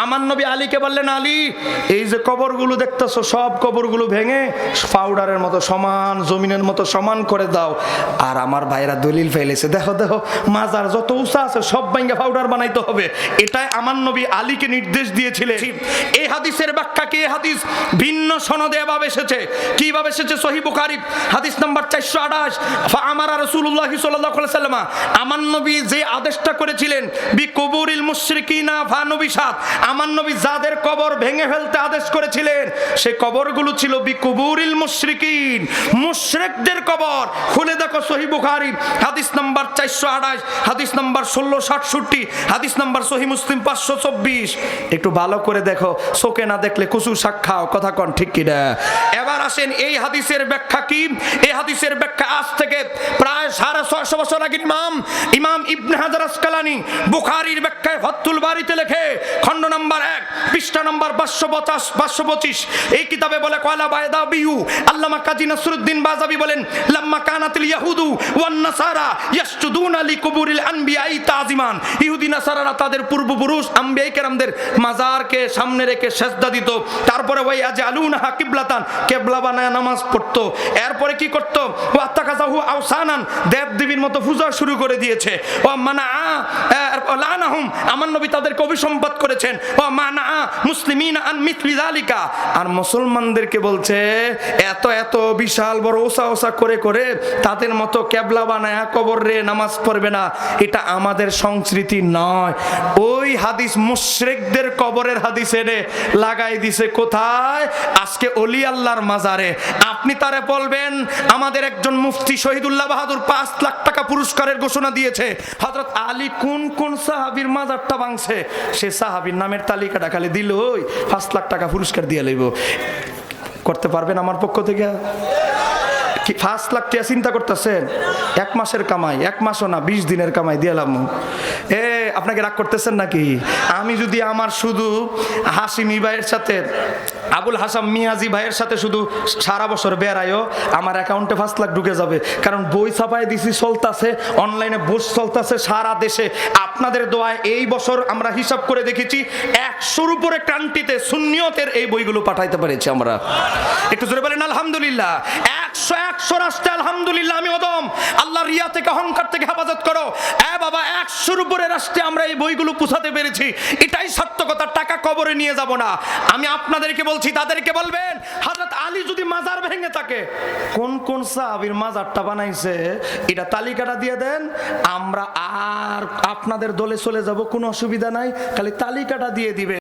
আমার নবী আলীকে বললেন, আলী এই যে কবরগুলো দেখতেছো সব কবরগুলো ভেঙে পাউডারের মতো সমান, জমিনের মতো সমান করে দাও। আর আমার ভাইরা দলিল ফেলেছে, দেখো দেখো মাজার যত উঁচা আছে সব ভেঙে পাউডার বানাইতে হবে। এটাই আমার নবী আলীকে নির্দেশ দিয়েছিলেন। এই হাদিসের ব্যাখ্যা কি? এই হাদিস ভিন্ন সনদে এভাবে এসেছে। কিভাবে এসেছে? সহিহ বুখারী হাদিস নাম্বার 428, ফাআমারা রাসূলুল্লাহ সাল্লাল্লাহু আলাইহি ওয়াসাল্লাম, আমার নবী যে আদেশটা করেছিলেন বিকুবুরিল মুশরিকিনা ফানুবিশাত, আমার নবী যাদের কবর ভেঙে ফেলতে আদেশ করেছিলেন সেই কবরগুলো ছিল বিকুবুরিল মুশরিকিন, মুশরিকদের কবর। খুলে দেখো সহিহ বুখারী হাদিস নাম্বার 428, হাদিস নাম্বার 1667, হাদিস নাম্বার সহিহ মুসলিম 524। একটু ভালো করে দেখো, চোখে না দেখলে কুসু শাক খাও, কথা কন ঠিক কি না? এবার আসেন এই হাদিসের ব্যাখ্যা কি? এই হাদিসের ব্যাখ্যা আজ থেকে প্রায় 650 বছর আগে ইমাম ইবনে হাজার আসকালানি বুখারীর ব্যাখ্যায় ফাথুল বারীতে লেখে, খণ্ড নাম্বার 1 পৃষ্ঠা নাম্বার 525 এই কিতাবে বলে, কয়লা বায়দাবিউ আল্লামা কাজী নসরুদ্দিন বাজাবি বলেন, লাম্মা কানাতিল ইয়াহুদু ওয়ান নাসারা ইয়াসজুদুনা লিকুবুরিল আনবিয়াই তাজিমান, ইহুদি নাসারারা তাদের পূর্বপুরুষ আম্বিয়ায়ে কেরামদের মাজারকে সামনে রেখে সেজদা দিত। তারপরে ওই আজআলুনাহা কিবলাতান, কিবলা বানায় নামাজ পড়তো। এরপরে কি করত? ওয়াত্তাকাযাহু আওসানান, দেব দেবীর মতো পূজা শুরু করে দিয়েছে। ওয়া মানা লানাহুম, আমার নবী তাদেরকে অভিসম্পাত করেছেন। ওয়া মানা মুসলিমিনা আন মিথলি যালিকা, আর মুসলমানদেরকে বলছে এত এত বিশাল বড় ওসা করে করে তাদের মতো কিবলা বানায় কবরে নামাজ পড়বে না, এটা আমাদের সংস্কৃতি নয়। ওই হাদিস মুশরিকদের কবরের হাদিস এনে লাগাই দিছে কোথায়? আজকে ওলি আল্লাহর মাজারে। আপনি তারে বলবেন, আমাদের একজন মুফতি শহীদুল্লাহ বাহাদুর 5 লাখ টাকা পুরস্কারের ঘোষণা দিয়েছে, হযরত আলী কোন কোন সাহাবীর মাজারটা ভাঙছে, সে সাহাবীর নামের তালিকাটা খালি দিল, 5 লাখ টাকা পুরস্কার দিয়ে লইব। করতে পারবেন আমার পক্ষ থেকে? 5 লাখ টাকা চিন্তা করতেছেন? 1 মাসের কামাই, 1 মাসও না 20 দিনের কামাই দিলাম। আপনাকে রাগ করতেছেন নাকি? আমি যদি আমার শুধু হাসিমি ভাইয়ের সাথে, আবুল হাসাম মিয়াজি ভাইয়ের সাথে শুধু সারা বছর বেড়াইও, আমার অ্যাকাউন্টে 5 লাখ ঢুকে যাবে। কারণ বই ছাপাই দিছি, চলতেছে অনলাইনে, বস চলতেছে সারা দেশে। আপনাদের দোয়ায় এই বছর আমরা হিসাব করে দেখেছি 100-র উপরে কান্ট্রিতে সুন্নিয়তের এই বইগুলো পাঠাইতে পেরেছি আমরা। একটু জোরে বলেন আলহামদুলিল্লাহ। 100 রাষ্ট্রে আলহামদুলিল্লাহ। আমি ওদম, আল্লাহ রিয়া থেকে অহংকার থেকে হেফাজত করো। বাবা 100-র উপরে রাষ্ট্রে আমরা এই বইগুলো পৌঁছাতে পেরেছি, এটাই সত্য কথা। টাকা কবরে নিয়ে যাব না। আমি আপনাদেরকে বলছি, তাদেরকে বলবেন, হযরত আলী যদি মাজার ভেঙে থাকে, কোন কোন সাহাবীর মাজারটা বানাইছে এটা তালিকাটা দিয়ে দেন, আমরা আর আপনাদের দলে চলে যাব, কোনো অসুবিধা নাই, খালি তালিকাটা দিয়ে দিবে।